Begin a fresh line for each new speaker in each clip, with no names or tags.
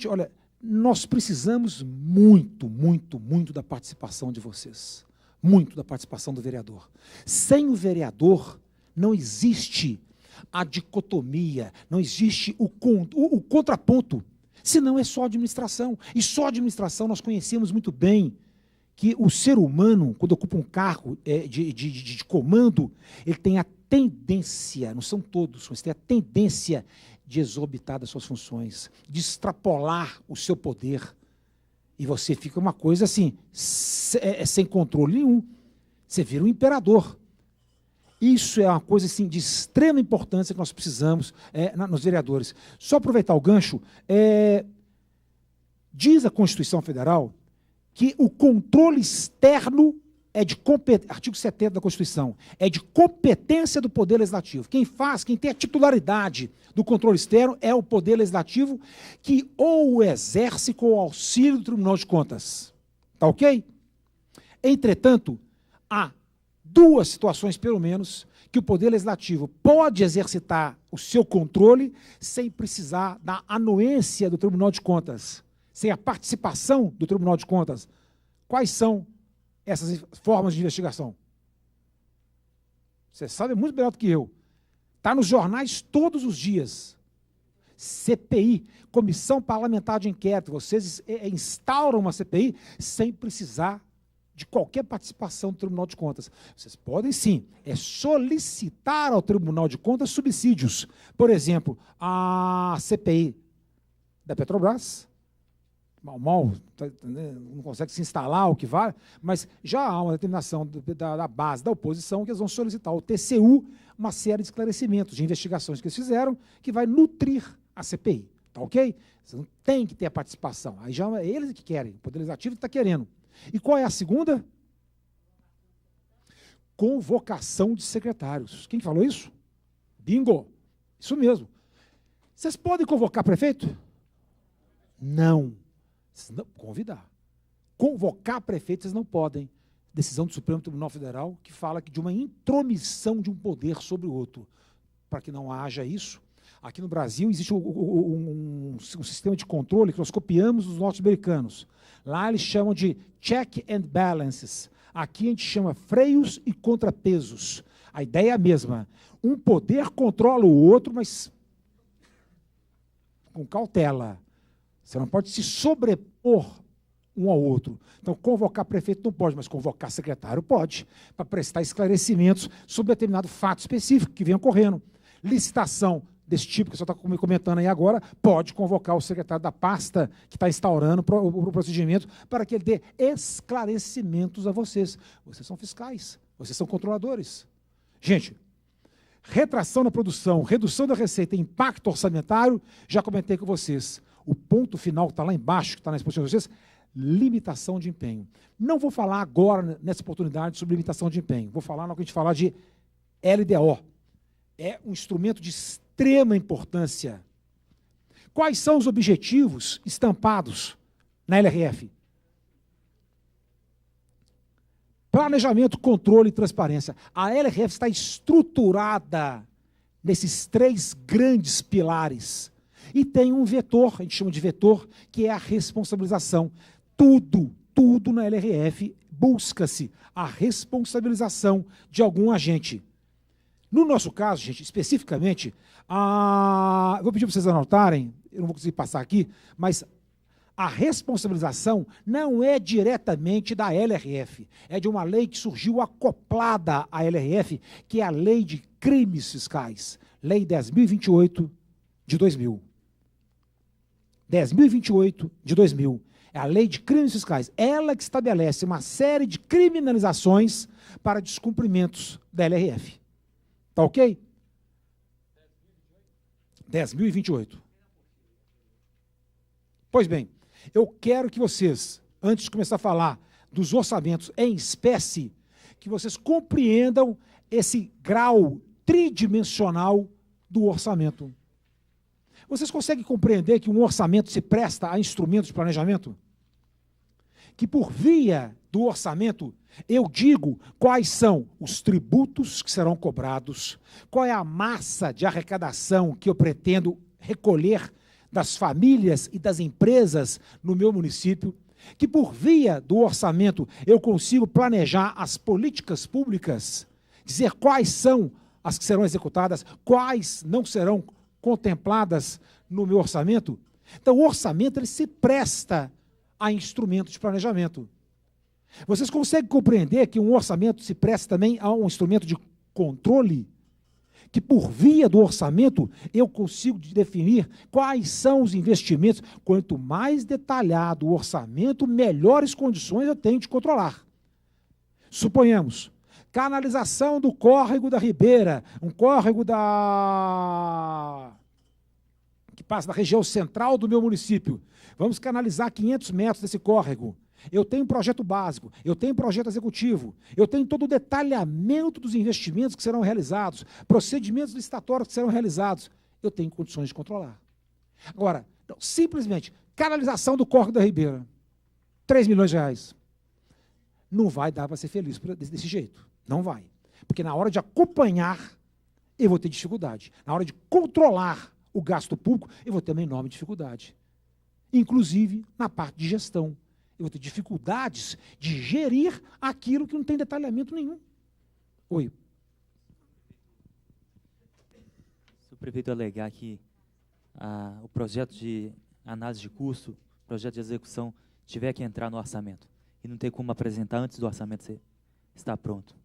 Gente, olha, nós precisamos muito, muito, muito da participação de vocês. Muito da participação do vereador. Sem o vereador, não existe a dicotomia, não existe o contraponto, senão é só administração. E só administração nós conhecemos muito bem que o ser humano, quando ocupa um cargo de comando, ele tem a tendência, não são todos, mas tem a tendência de exorbitar das suas funções, de extrapolar o seu poder. E você fica uma coisa assim, sem controle nenhum. Você vira um imperador. Isso é uma coisa assim, de extrema importância que nós precisamos nos vereadores. Só aproveitar o gancho, diz a Constituição Federal que o controle externo é de competência, artigo 70 da Constituição, é de competência do Poder Legislativo. Quem tem a titularidade do controle externo é o Poder Legislativo, que ou o exerce com o auxílio do Tribunal de Contas. Tá ok? Entretanto, há duas situações, pelo menos, que o Poder Legislativo pode exercitar o seu controle sem precisar da anuência do Tribunal de Contas, sem a participação do Tribunal de Contas. Quais são essas formas de investigação? Você sabe muito melhor do que eu. Está nos jornais todos os dias. CPI, Comissão Parlamentar de Inquérito. Vocês instauram uma CPI sem precisar de qualquer participação do Tribunal de Contas. Vocês podem, sim, solicitar ao Tribunal de Contas subsídios. Por exemplo, a CPI da Petrobras, mal, não consegue se instalar o que vale, mas já há uma determinação da base da oposição que eles vão solicitar ao TCU uma série de esclarecimentos, de investigações que eles fizeram, que vai nutrir a CPI. Tá ok? Você não tem que ter a participação. Aí já é eles que querem, o Poder Legislativo está querendo. E qual é a segunda? Convocação de secretários. Quem falou isso? Bingo! Isso mesmo. Vocês podem convocar prefeito? Não. Não, convidar. Convocar prefeito, vocês não podem. Decisão do Supremo Tribunal Federal que fala de uma intromissão de um poder sobre o outro. Para que não haja isso, aqui no Brasil existe um sistema de controle que nós copiamos dos norte-americanos. Lá eles chamam de check and balances. Aqui a gente chama freios e contrapesos. A ideia é a mesma. Um poder controla o outro, mas com cautela. Você não pode se sobrepor um ao outro. Então, convocar prefeito não pode, mas convocar secretário pode, para prestar esclarecimentos sobre determinado fato específico que vem ocorrendo. Licitação desse tipo que você está comentando aí agora, pode convocar o secretário da pasta que está instaurando o procedimento para que ele dê esclarecimentos a vocês. Vocês são fiscais, vocês são controladores. Gente, retração na produção, redução da receita e impacto orçamentário, já comentei com vocês. O ponto final que está lá embaixo, que está na exposição de vocês, limitação de empenho. Não vou falar agora, nessa oportunidade, sobre limitação de empenho. Vou falar na hora que a gente falar de LDO. É um instrumento de extrema importância. Quais são os objetivos estampados na LRF? Planejamento, controle e transparência. A LRF está estruturada nesses três grandes pilares. E tem um vetor, a gente chama de vetor, que é a responsabilização. Tudo na LRF busca-se a responsabilização de algum agente. No nosso caso, gente, especificamente, vou pedir para vocês anotarem, eu não vou conseguir passar aqui, mas a responsabilização não é diretamente da LRF, é de uma lei que surgiu acoplada à LRF, que é a Lei de Crimes Fiscais, Lei 10.028 de 2000. 10.028 de 2000. É a Lei de Crimes Fiscais. Ela que estabelece uma série de criminalizações para descumprimentos da LRF. Tá ok? 10.028. Pois bem, eu quero que vocês, antes de começar a falar dos orçamentos em espécie, que vocês compreendam esse grau tridimensional do orçamento. Vocês conseguem compreender que um orçamento se presta a instrumentos de planejamento? Que por via do orçamento, eu digo quais são os tributos que serão cobrados, qual é a massa de arrecadação que eu pretendo recolher das famílias e das empresas no meu município, que por via do orçamento eu consigo planejar as políticas públicas, dizer quais são as que serão executadas, quais não serão contempladas no meu orçamento. Então, o orçamento ele se presta a instrumento de planejamento. Vocês conseguem compreender que um orçamento se presta também a um instrumento de controle? Que por via do orçamento eu consigo definir quais são os investimentos. Quanto mais detalhado o orçamento, melhores condições eu tenho de controlar. Suponhamos, canalização do córrego da Ribeira, um córrego que passa da região central do meu município. Vamos canalizar 500 metros desse córrego. Eu tenho um projeto básico, eu tenho um projeto executivo, eu tenho todo o detalhamento dos investimentos que serão realizados, procedimentos licitatórios que serão realizados. Eu tenho condições de controlar. Agora, simplesmente, canalização do córrego da Ribeira, 3 milhões de reais. Não vai dar para ser feliz desse jeito. Não vai. Porque na hora de acompanhar, eu vou ter dificuldade. Na hora de controlar o gasto público, eu vou ter uma enorme dificuldade. Inclusive, na parte de gestão. Eu vou ter dificuldades de gerir aquilo que não tem detalhamento nenhum. Oi.
Se o prefeito alegar que o projeto de análise de custo, projeto de execução, tiver que entrar no orçamento e não ter como apresentar antes do orçamento estar pronto.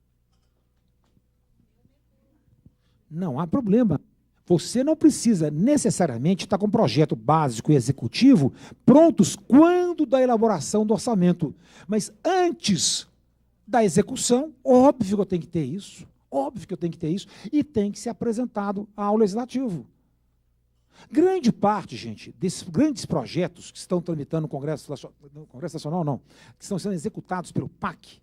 Não há problema. Você não precisa necessariamente estar com um projeto básico e executivo prontos quando da elaboração do orçamento. Mas antes da execução, óbvio que eu tenho que ter isso. Óbvio que eu tenho que ter isso. E tem que ser apresentado ao Legislativo. Grande parte, gente, desses grandes projetos que estão tramitando no Congresso Nacional, não, que estão sendo executados pelo PAC,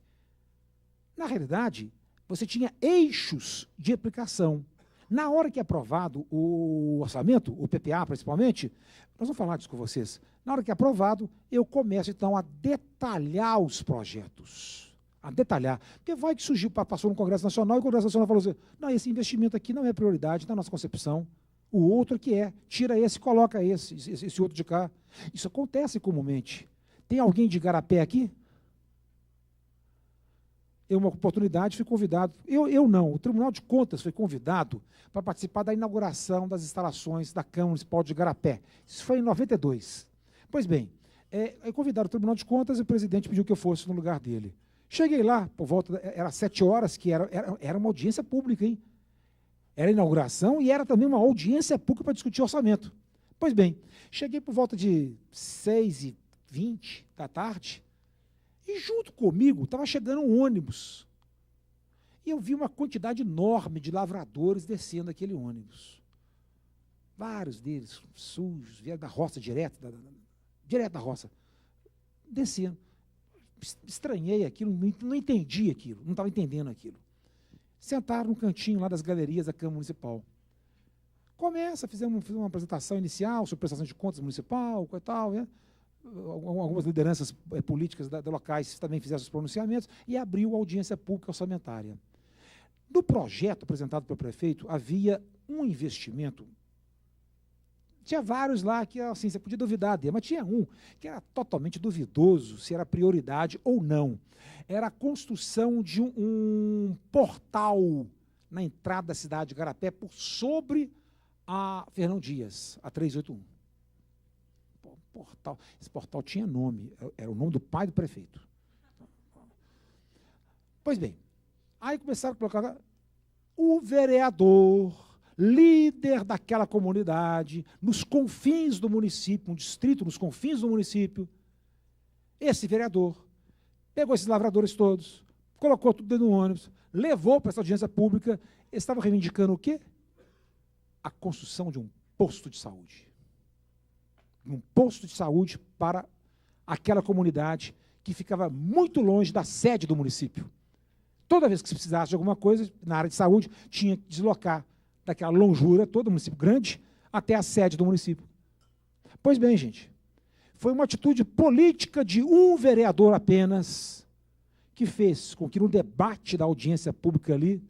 na realidade, você tinha eixos de aplicação. Na hora que é aprovado o orçamento, o PPA principalmente, nós vamos falar disso com vocês. Na hora que é aprovado, eu começo, então, a detalhar os projetos. A detalhar. Porque vai que surgiu, passou no Congresso Nacional, e o Congresso Nacional falou assim, não, esse investimento aqui não é prioridade na nossa concepção. O outro que é. Tira esse e coloca esse outro de cá. Isso acontece comumente. Tem alguém de Igarapé aqui? Eu, uma oportunidade, fui convidado, eu não, o Tribunal de Contas foi convidado para participar da inauguração das instalações da Câmara Municipal de Igarapé. Isso foi em 92. Pois bem, convidaram o Tribunal de Contas e o presidente pediu que eu fosse no lugar dele. Cheguei lá, por volta, era 7 horas, que era uma audiência pública, hein? Era inauguração e era também uma audiência pública para discutir orçamento. Pois bem, cheguei por volta de 6h20 da tarde, e junto comigo estava chegando um ônibus. E eu vi uma quantidade enorme de lavradores descendo aquele ônibus. Vários deles, sujos, vieram da roça direto da roça. Descendo. Estranhei aquilo, não entendi aquilo, não estava entendendo aquilo. Sentaram no cantinho lá das galerias da Câmara Municipal. Fizemos uma apresentação inicial sobre prestação de contas municipal, e tal, né? Algumas lideranças políticas locais também fizeram os pronunciamentos e abriu a audiência pública orçamentária. No projeto apresentado pelo prefeito, havia um investimento, tinha vários lá que assim, você podia duvidar dele, mas tinha um que era totalmente duvidoso se era prioridade ou não. Era a construção de um portal na entrada da cidade de Igarapé por sobre a Fernão Dias, a 381. Portal. Esse portal tinha nome, era o nome do pai do prefeito. Pois bem, aí começaram a colocar o vereador, líder daquela comunidade, nos confins do município, um distrito nos confins do município. Esse vereador pegou esses lavradores todos, colocou tudo dentro do ônibus, levou para essa audiência pública, eles estavam reivindicando o quê? A construção de um posto de saúde. Um posto de saúde para aquela comunidade que ficava muito longe da sede do município. Toda vez que se precisasse de alguma coisa na área de saúde, tinha que deslocar daquela longura, todo o município grande, até a sede do município. Pois bem, gente, foi uma atitude política de um vereador apenas que fez com que no debate da audiência pública ali,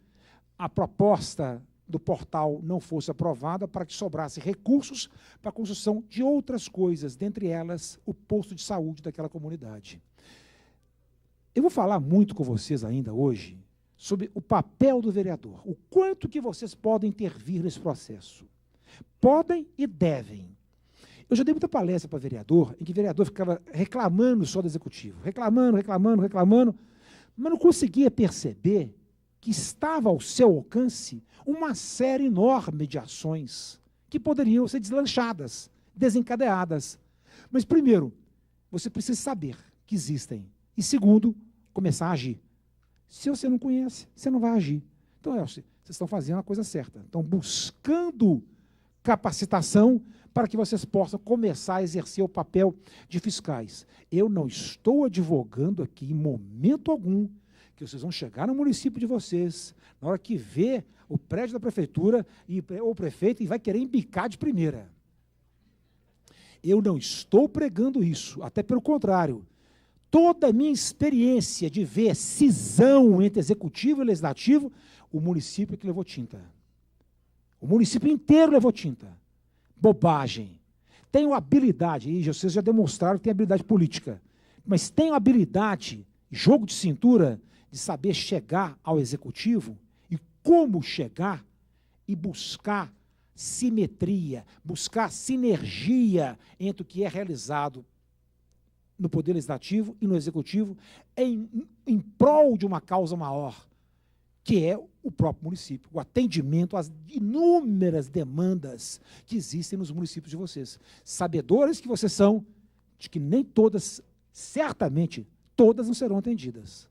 a proposta do portal não fosse aprovada para que sobrasse recursos para a construção de outras coisas, dentre elas o posto de saúde daquela comunidade. Eu vou falar muito com vocês ainda hoje sobre o papel do vereador, o quanto que vocês podem intervir nesse processo. Podem e devem. Eu já dei muita palestra para vereador, em que o vereador ficava reclamando só do executivo, reclamando, mas não conseguia perceber que estava ao seu alcance uma série enorme de ações que poderiam ser deslanchadas, desencadeadas. Mas, primeiro, você precisa saber que existem. E, segundo, começar a agir. Se você não conhece, você não vai agir. Então, vocês estão fazendo a coisa certa. Estão buscando capacitação para que vocês possam começar a exercer o papel de fiscais. Eu não estou advogando aqui, em momento algum, que vocês vão chegar no município de vocês, na hora que vê o prédio da prefeitura ou o prefeito, e vai querer embicar de primeira. Eu não estou pregando isso, até pelo contrário. Toda a minha experiência de ver cisão entre executivo e legislativo, o município é que levou tinta. O município inteiro levou tinta. Bobagem. Tenho habilidade, e vocês já demonstraram que tem habilidade política, mas tenho habilidade, jogo de cintura, de saber chegar ao executivo e como chegar e buscar simetria, buscar sinergia entre o que é realizado no Poder Legislativo e no Executivo em prol de uma causa maior, que é o próprio município, o atendimento às inúmeras demandas que existem nos municípios de vocês. Sabedores que vocês são, de que nem todas, certamente, todas não serão atendidas.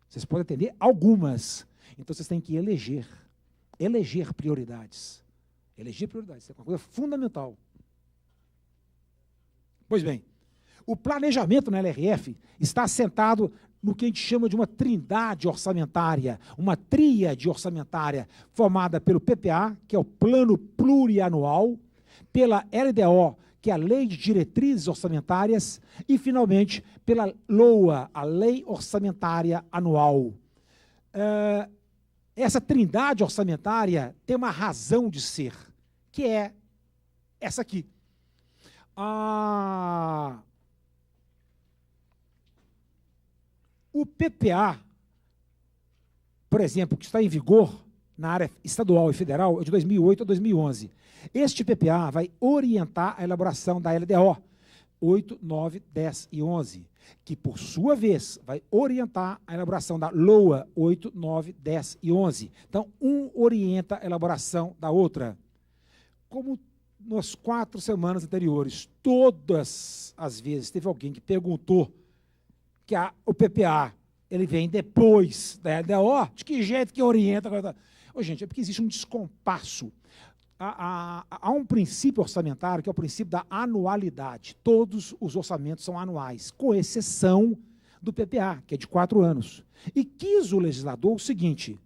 Vocês podem atender algumas. Então, vocês têm que eleger prioridades. Eleger prioridades, é uma coisa fundamental. Pois bem, o planejamento na LRF está assentado no que a gente chama de uma trindade orçamentária, uma tríade orçamentária formada pelo PPA, que é o Plano Plurianual, pela LDO, que é a Lei de Diretrizes Orçamentárias, e, finalmente, pela LOA, a Lei Orçamentária Anual. Essa trindade orçamentária tem uma razão de ser, que é essa aqui. O PPA, por exemplo, que está em vigor na área estadual e federal, é de 2008 a 2011. Este PPA vai orientar a elaboração da LDO 8, 9, 10 e 11, que, por sua vez, vai orientar a elaboração da LOA 8, 9, 10 e 11. Então, um orienta a elaboração da outra. Como nas 4 semanas anteriores, todas as vezes teve alguém que perguntou que o PPA ele vem depois da LDO, de que jeito que orienta? Gente, é porque existe um descompasso. Há um princípio orçamentário, que é o princípio da anualidade. Todos os orçamentos são anuais, com exceção do PPA, que é de 4 anos. E quis o legislador o seguinte: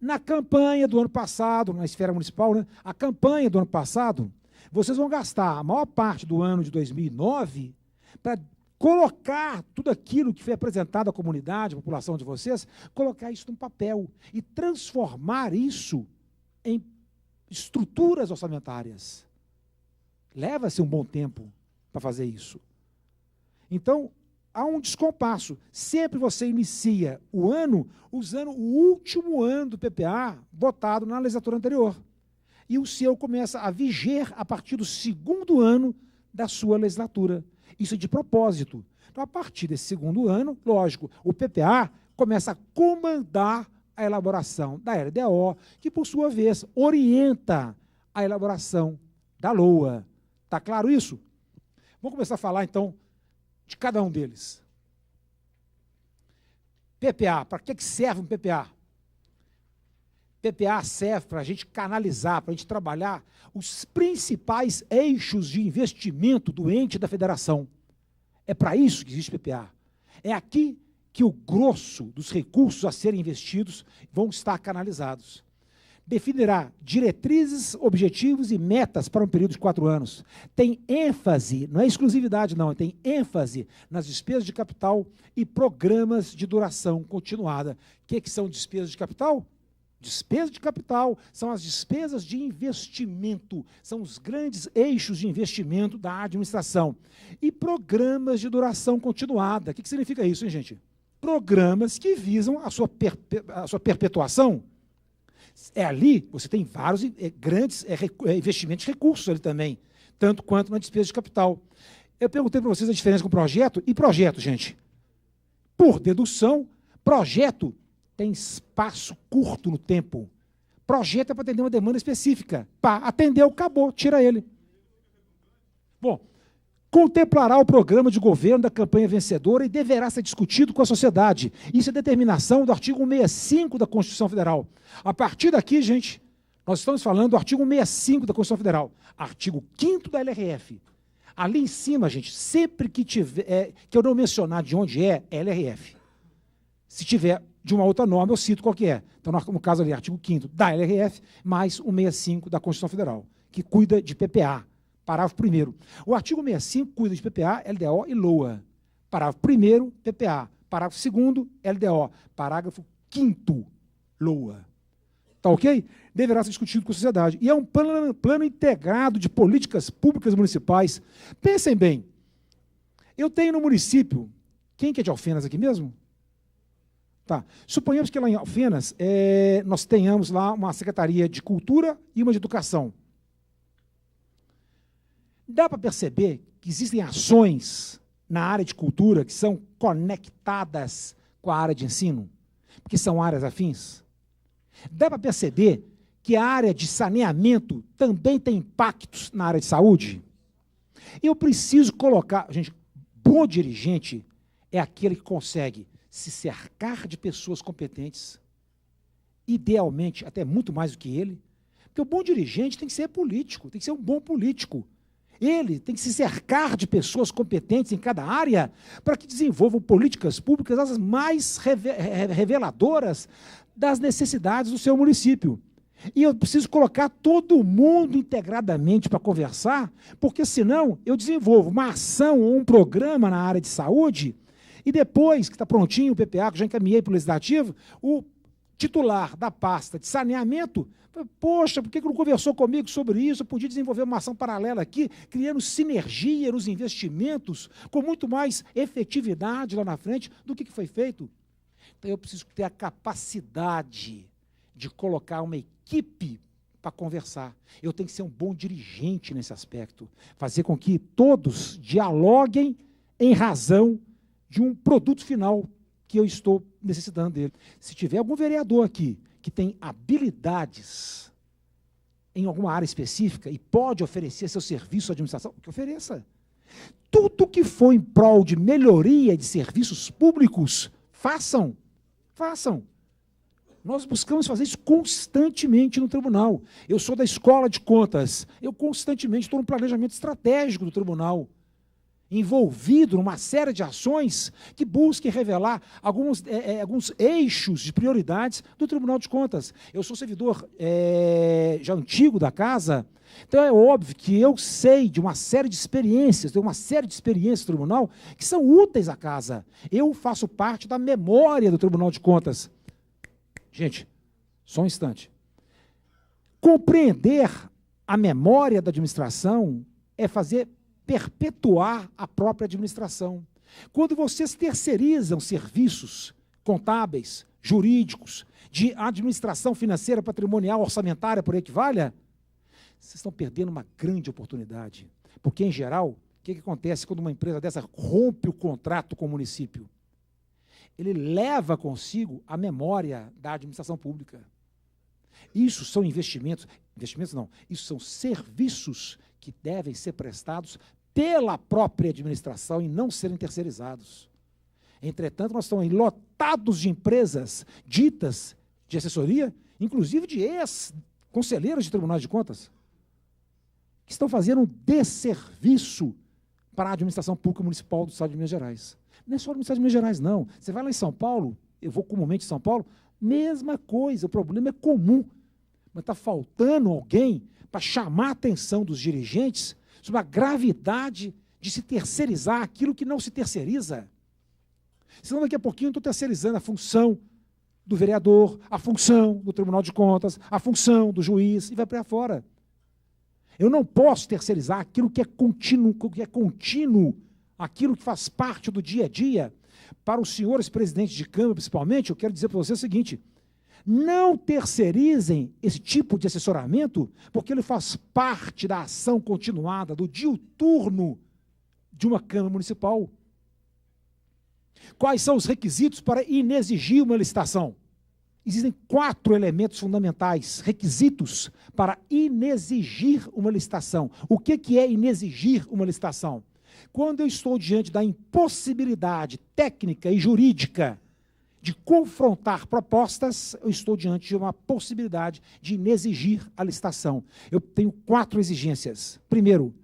na campanha do ano passado, na esfera municipal, né, a campanha do ano passado, vocês vão gastar a maior parte do ano de 2009 para colocar tudo aquilo que foi apresentado à comunidade, à população de vocês, colocar isso num papel e transformar isso em estruturas orçamentárias. Leva-se um bom tempo para fazer isso. Então, há um descompasso. Sempre você inicia o ano usando o último ano do PPA votado na legislatura anterior. E o seu começa a viger a partir do 2º ano da sua legislatura. Isso é de propósito. Então, a partir desse 2º ano, lógico, o PPA começa a comandar a elaboração da LDO, que, por sua vez, orienta a elaboração da LOA. Está claro isso? Vamos começar a falar, então, de cada um deles. PPA, para que serve um PPA? PPA serve para a gente canalizar, para a gente trabalhar os principais eixos de investimento do ente da federação. É para isso que existe PPA. É aqui que o grosso dos recursos a serem investidos vão estar canalizados. Definirá diretrizes, objetivos e metas para um período de 4 anos. Tem ênfase, não é exclusividade não, tem ênfase nas despesas de capital e programas de duração continuada. O que são despesas de capital? Despesa de capital são as despesas de investimento, são os grandes eixos de investimento da administração. E programas de duração continuada. O que significa isso, hein, gente? Programas que visam a sua perpetuação. Ali você tem vários grandes investimentos de recursos ali também, tanto quanto na despesa de capital. Eu perguntei para vocês a diferença com projeto e projeto, gente. Por dedução, projeto tem espaço curto no tempo. Projeto é para atender uma demanda específica. Pá, atendeu, acabou, tira ele. Bom, contemplará o programa de governo da campanha vencedora e deverá ser discutido com a sociedade. Isso é determinação do artigo 165 da Constituição Federal. A partir daqui, gente, nós estamos falando do artigo 165 da Constituição Federal. Artigo 5º da LRF. Ali em cima, gente, sempre que tiver, que eu não mencionar de onde é LRF. Se tiver de uma outra norma, eu cito qual que é. Então, no caso ali, artigo 5º da LRF, mais o 165 da Constituição Federal, que cuida de PPA. Parágrafo 1º. O artigo 65 cuida de PPA, LDO e LOA. Parágrafo 1º, PPA. Parágrafo 2º, LDO. Parágrafo 5º, LOA. Tá ok? Deverá ser discutido com a sociedade. E é um plano integrado de políticas públicas municipais. Pensem bem. Eu tenho no município... Quem que é de Alfenas aqui mesmo? Tá. Suponhamos que lá em Alfenas nós tenhamos lá uma Secretaria de Cultura e uma de Educação. Dá para perceber que existem ações na área de cultura que são conectadas com a área de ensino, porque são áreas afins. Dá para perceber que a área de saneamento também tem impactos na área de saúde. Eu preciso colocar... Gente, bom dirigente é aquele que consegue se cercar de pessoas competentes, idealmente até muito mais do que ele, porque o bom dirigente tem que ser político, tem que ser um bom político. Ele tem que se cercar de pessoas competentes em cada área para que desenvolvam políticas públicas as mais reveladoras das necessidades do seu município. E eu preciso colocar todo mundo integradamente para conversar, porque senão eu desenvolvo uma ação ou um programa na área de saúde e depois que está prontinho o PPA, que eu já encaminhei para o Legislativo, o titular da pasta de saneamento, poxa, por que não conversou comigo sobre isso? Eu podia desenvolver uma ação paralela aqui, criando sinergia nos investimentos, com muito mais efetividade lá na frente do que foi feito. Então, eu preciso ter a capacidade de colocar uma equipe para conversar. Eu tenho que ser um bom dirigente nesse aspecto, fazer com que todos dialoguem em razão de um produto final que eu estou necessitando dele. Se tiver algum vereador aqui que tem habilidades em alguma área específica e pode oferecer seu serviço à administração, que ofereça. Tudo que for em prol de melhoria de serviços públicos, façam. Façam. Nós buscamos fazer isso constantemente no tribunal. Eu sou da Escola de Contas. Eu constantemente estou no planejamento estratégico do tribunal, envolvido numa série de ações que busquem revelar alguns eixos de prioridades do Tribunal de Contas. Eu sou servidor já antigo da casa, então é óbvio que eu sei de uma série de experiências, tenho uma série de experiências do tribunal que são úteis à casa. Eu faço parte da memória do Tribunal de Contas. Gente, só um instante. Compreender a memória da administração é fazer perpetuar a própria administração. Quando vocês terceirizam serviços contábeis, jurídicos, de administração financeira, patrimonial, orçamentária, por aí que valha, vocês estão perdendo uma grande oportunidade. Porque, em geral, o que acontece quando uma empresa dessa rompe o contrato com o município? Ele leva consigo a memória da administração pública. Isso são investimentos não, isso são serviços que devem ser prestados pela própria administração e não serem terceirizados. Entretanto, nós estamos lotados de empresas ditas de assessoria, inclusive de ex-conselheiros de tribunais de contas, que estão fazendo um desserviço para a administração pública municipal do Estado de Minas Gerais. Não é só no Estado de Minas Gerais, não. Você vai lá em São Paulo, eu vou comumente em São Paulo, mesma coisa, o problema é comum. Mas está faltando alguém para chamar a atenção dos dirigentes sobre a gravidade de se terceirizar aquilo que não se terceiriza. Senão, daqui a pouquinho, eu estou terceirizando a função do vereador, a função do Tribunal de Contas, a função do juiz, e vai para fora. Eu não posso terceirizar aquilo que é contínuo, aquilo que faz parte do dia a dia. Para os senhores presidentes de Câmara, principalmente, eu quero dizer para vocês o seguinte: não terceirizem esse tipo de assessoramento, porque ele faz parte da ação continuada, do diuturno de uma Câmara Municipal. Quais são os requisitos para inexigir uma licitação? Existem 4 elementos fundamentais, requisitos para inexigir uma licitação. O que é inexigir uma licitação? Quando eu estou diante da impossibilidade técnica e jurídica de confrontar propostas, eu estou diante de uma possibilidade de inexigir a licitação. Eu tenho 4 exigências. Primeiro,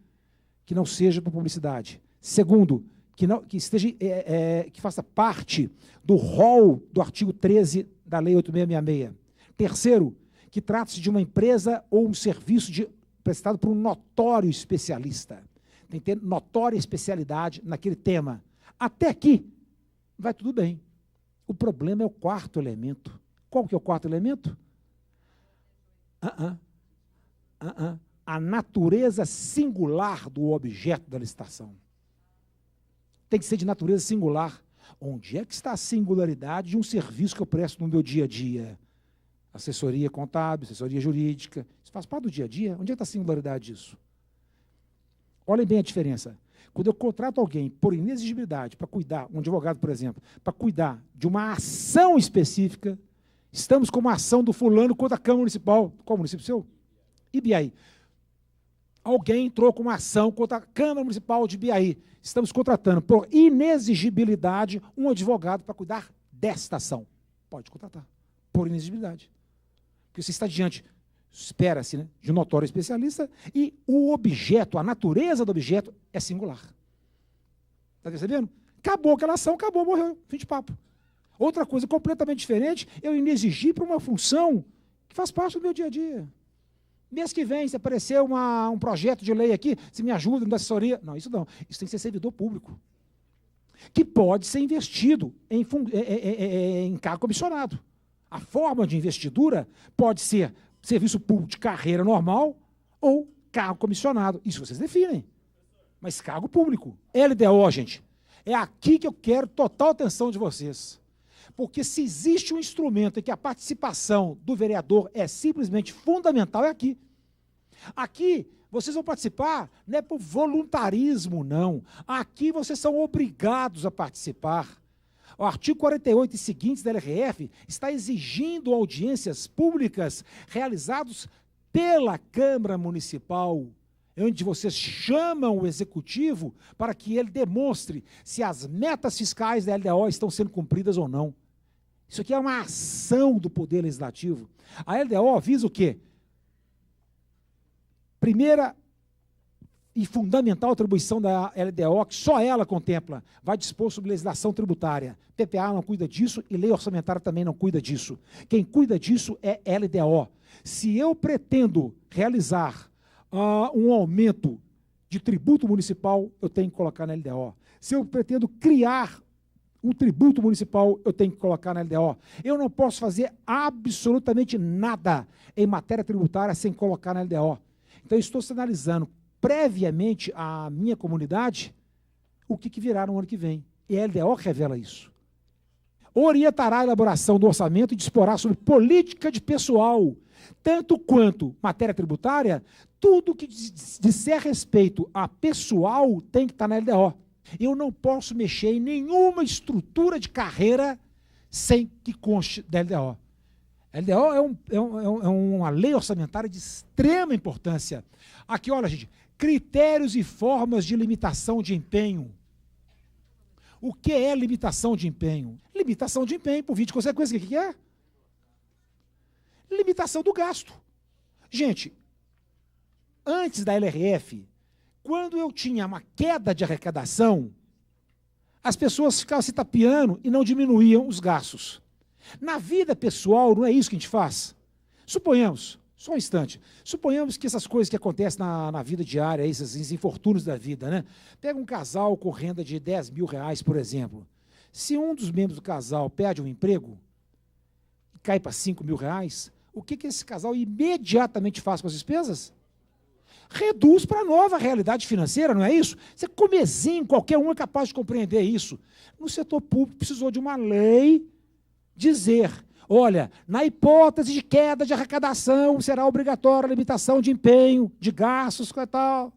que não seja por publicidade. Segundo, que faça parte do rol do artigo 13 da Lei 8666. Terceiro, que trate-se de uma empresa ou um serviço prestado por um notório especialista. Tem que ter notória especialidade naquele tema. Até aqui, vai tudo bem. O problema é o 4º elemento. Qual que é o 4º elemento? A natureza singular do objeto da licitação. Tem que ser de natureza singular. Onde é que está a singularidade de um serviço que eu presto no meu dia a dia? Assessoria contábil, assessoria jurídica, isso faz parte do dia a dia. Onde é que está a singularidade disso? Olhem bem a diferença. Quando eu contrato alguém por inexigibilidade para cuidar, um advogado, por exemplo, para cuidar de uma ação específica, estamos com uma ação do fulano contra a Câmara Municipal. Qual município seu? Ibiaí. Alguém entrou com uma ação contra a Câmara Municipal de Ibiaí. Estamos contratando por inexigibilidade um advogado para cuidar desta ação. Pode contratar, por inexigibilidade. Porque você está diante, espera-se, né, de um notório especialista e o objeto, a natureza do objeto é singular. Está percebendo? Acabou aquela ação, acabou, morreu, fim de papo. Outra coisa completamente diferente, eu inexigir para uma função que faz parte do meu dia a dia. Mês que vem, se aparecer um projeto de lei aqui, se me ajuda, me dá assessoria. Não, isso não. Isso tem que ser servidor público. Que pode ser investido em cargo comissionado. A forma de investidura pode ser serviço público de carreira normal ou cargo comissionado. Isso vocês definem. Mas cargo público. LDO, gente, é aqui que eu quero total atenção de vocês. Porque se existe um instrumento em que a participação do vereador é simplesmente fundamental, é aqui. Aqui, vocês vão participar, não é por voluntarismo, não. Aqui vocês são obrigados a participar. O artigo 48 e seguintes da LRF está exigindo audiências públicas realizadas pela Câmara Municipal, onde vocês chamam o Executivo para que ele demonstre se as metas fiscais da LDO estão sendo cumpridas ou não. Isso aqui é uma ação do Poder Legislativo. A LDO visa o quê? Primeira e fundamental atribuição da LDO, que só ela contempla, vai dispor sobre legislação tributária. PPA não cuida disso e lei orçamentária também não cuida disso. Quem cuida disso é LDO. Se eu pretendo realizar um aumento de tributo municipal, eu tenho que colocar na LDO. Se eu pretendo criar um tributo municipal, eu tenho que colocar na LDO. Eu não posso fazer absolutamente nada em matéria tributária sem colocar na LDO. Então, eu estou sinalizando previamente à minha comunidade o que virá no ano que vem. E a LDO revela isso. Orientará a elaboração do orçamento e disporá sobre política de pessoal, tanto quanto matéria tributária, tudo que disser respeito a pessoal tem que estar na LDO. Eu não posso mexer em nenhuma estrutura de carreira sem que conste da LDO. A LDO é uma lei orçamentária de extrema importância. Aqui, olha, gente, critérios e formas de limitação de empenho. O que é limitação de empenho? Limitação de empenho, por via de consequência, o que é? Limitação do gasto. Gente, antes da LRF, quando eu tinha uma queda de arrecadação, as pessoas ficavam se tapeando e não diminuíam os gastos. Na vida pessoal, não é isso que a gente faz? Suponhamos, só um instante, suponhamos que essas coisas que acontecem na vida diária, esses infortúnios da vida, né? Pega um casal com renda de 10 mil reais, por exemplo. Se um dos membros do casal perde um emprego, cai para R$ 5.000, o que esse casal imediatamente faz com as despesas? Reduz para a nova realidade financeira, não é isso? Você comezinho, qualquer um é capaz de compreender isso. No setor público precisou de uma lei dizer, olha, na hipótese de queda de arrecadação, será obrigatória a limitação de empenho, de gastos e tal.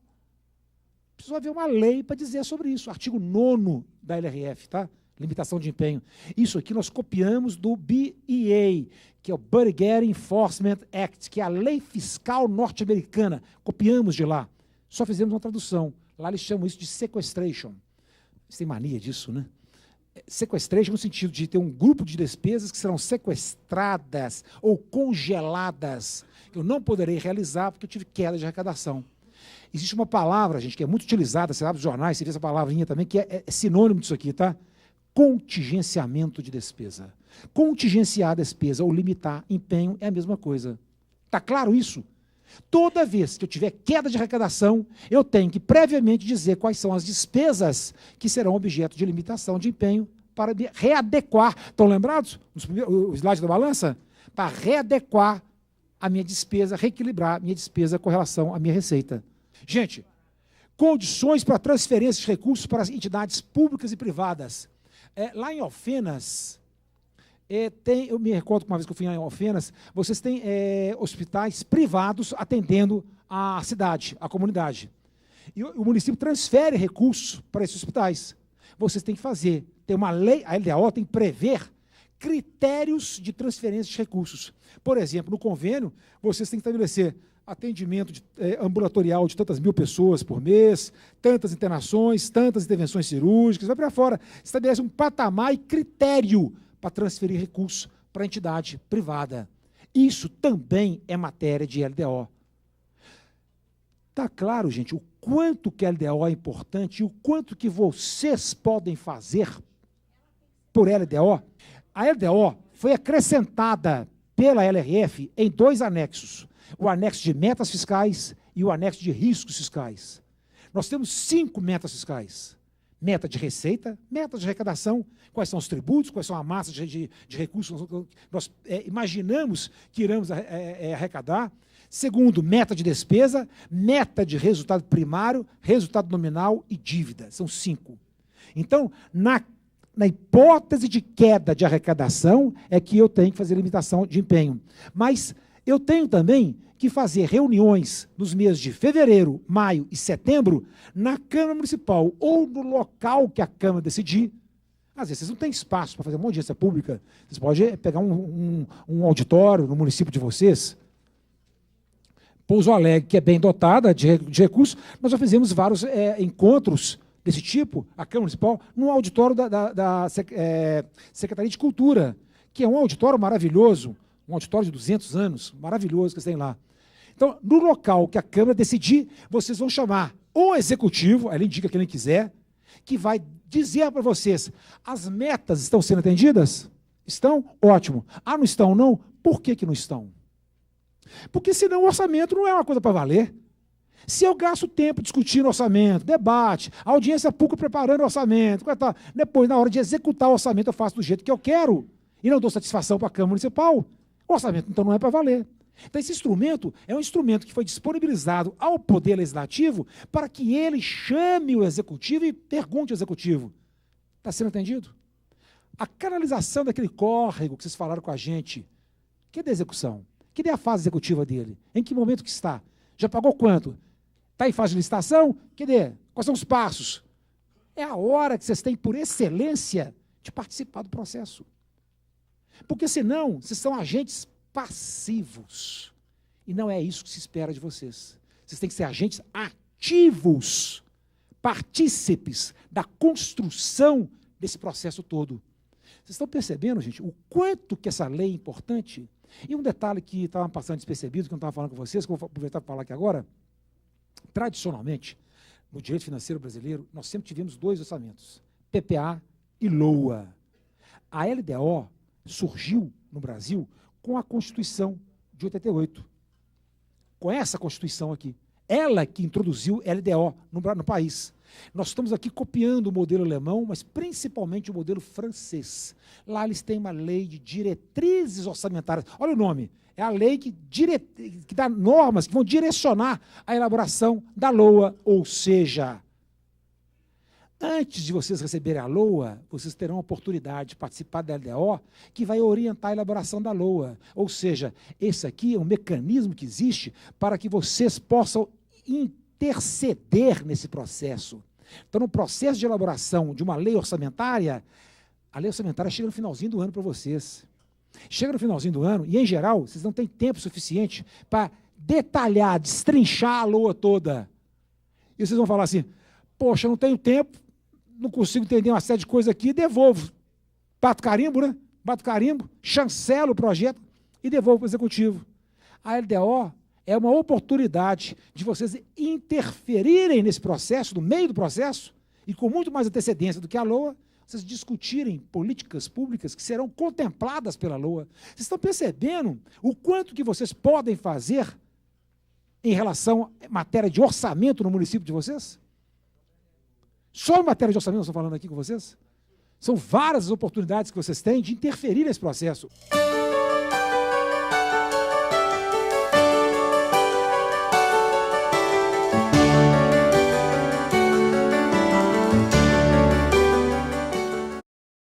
Precisou haver uma lei para dizer sobre isso. Artigo 9º da LRF, tá? Limitação de empenho. Isso aqui nós copiamos do BEA, que é o Budget Enforcement Act, que é a lei fiscal norte-americana. Copiamos de lá. Só fizemos uma tradução. Lá eles chamam isso de sequestration. Você tem mania disso, né? Sequestration no sentido de ter um grupo de despesas que serão sequestradas ou congeladas. Eu não poderei realizar porque eu tive queda de arrecadação. Existe uma palavra, gente, que é muito utilizada, você abre os jornais, você vê essa palavrinha também, que é sinônimo disso aqui, tá? Contingenciamento de despesa. Contingenciar a despesa ou limitar empenho é a mesma coisa. Está claro isso? Toda vez que eu tiver queda de arrecadação, eu tenho que previamente dizer quais são as despesas que serão objeto de limitação de empenho para me readequar. Estão lembrados? O slide da balança? Para readequar a minha despesa, reequilibrar a minha despesa com relação à minha receita. Gente, condições para transferência de recursos para as entidades públicas e privadas. Lá em Alfenas, eu me recordo que uma vez que eu fui em Alfenas, vocês têm hospitais privados atendendo a cidade, a comunidade. E o município transfere recursos para esses hospitais. Vocês têm que fazer, tem uma lei, a LDO tem que prever critérios de transferência de recursos. Por exemplo, no convênio, vocês têm que estabelecer atendimento ambulatorial de tantas mil pessoas por mês, tantas internações, tantas intervenções cirúrgicas, vai para fora. Estabelece um patamar e critério para transferir recursos para a entidade privada. Isso também é matéria de LDO. Está claro, gente, o quanto que a LDO é importante e o quanto que vocês podem fazer por LDO? A LDO foi acrescentada pela LRF em 2 anexos. O anexo de metas fiscais e o anexo de riscos fiscais. Nós temos 5 metas fiscais. Meta de receita, meta de arrecadação, quais são os tributos, quais são a massa de recursos que nós imaginamos que iremos arrecadar. Segundo, meta de despesa, meta de resultado primário, resultado nominal e dívida. São 5. Então, na hipótese de queda de arrecadação, é que eu tenho que fazer limitação de empenho. Mas eu tenho também que fazer reuniões nos meses de fevereiro, maio e setembro na Câmara Municipal ou no local que a Câmara decidir. Às vezes vocês não têm espaço para fazer uma audiência pública, vocês podem pegar um auditório no município de vocês. Pouso Alegre, que é bem dotada de recursos, nós já fizemos vários encontros desse tipo, a Câmara Municipal, no auditório da Secretaria de Cultura, que é um auditório maravilhoso, um auditório de 200 anos, maravilhoso que vocês têm lá. Então, no local que a Câmara decidir, vocês vão chamar o executivo, ele indica quem ele quiser, que vai dizer para vocês, as metas estão sendo atendidas? Estão? Ótimo. Ah, não estão, não? Por que não estão? Porque senão o orçamento não é uma coisa para valer. Se eu gasto tempo discutindo orçamento, debate, audiência pública preparando o orçamento, depois, na hora de executar o orçamento, eu faço do jeito que eu quero e não dou satisfação para a Câmara Municipal, o orçamento, então, não é para valer. Então, esse instrumento é um instrumento que foi disponibilizado ao Poder Legislativo para que ele chame o Executivo e pergunte ao Executivo. Está sendo atendido? A canalização daquele córrego que vocês falaram com a gente, cadê a execução? Cadê a fase executiva dele? Em que momento que está? Já pagou quanto? Está em fase de licitação? Cadê? Quais são os passos? É a hora que vocês têm, por excelência, de participar do processo. Porque, senão, vocês são agentes passivos. E não é isso que se espera de vocês. Vocês têm que ser agentes ativos, partícipes da construção desse processo todo. Vocês estão percebendo, gente, o quanto que essa lei é importante? E um detalhe que estava passando despercebido, que eu não estava falando com vocês, que eu vou aproveitar para falar aqui agora. Tradicionalmente, no direito financeiro brasileiro, nós sempre tivemos 2 orçamentos, PPA e LOA. A LDO surgiu no Brasil com a Constituição de 88. Com essa Constituição aqui. Ela que introduziu LDO no país. Nós estamos aqui copiando o modelo alemão, mas principalmente o modelo francês. Lá eles têm uma lei de diretrizes orçamentárias. Olha o nome. É a lei que dá normas que vão direcionar a elaboração da LOA, ou seja, antes de vocês receberem a LOA, vocês terão a oportunidade de participar da LDO, que vai orientar a elaboração da LOA. Ou seja, esse aqui é um mecanismo que existe para que vocês possam interceder nesse processo. Então, no processo de elaboração de uma lei orçamentária, a lei orçamentária chega no finalzinho do ano para vocês. Chega no finalzinho do ano e, em geral, vocês não têm tempo suficiente para detalhar, destrinchar a LOA toda. E vocês vão falar assim, poxa, não tenho tempo, não consigo entender uma série de coisas aqui, devolvo. Bato carimbo, né? Bato carimbo, chancelo o projeto e devolvo para o executivo. A LDO é uma oportunidade de vocês interferirem nesse processo, no meio do processo, e com muito mais antecedência do que a LOA, vocês discutirem políticas públicas que serão contempladas pela LOA. Vocês estão percebendo o quanto que vocês podem fazer em relação à matéria de orçamento no município de vocês? Só em matéria de orçamento eu estou falando aqui com vocês? São várias as oportunidades que vocês têm de interferir nesse processo.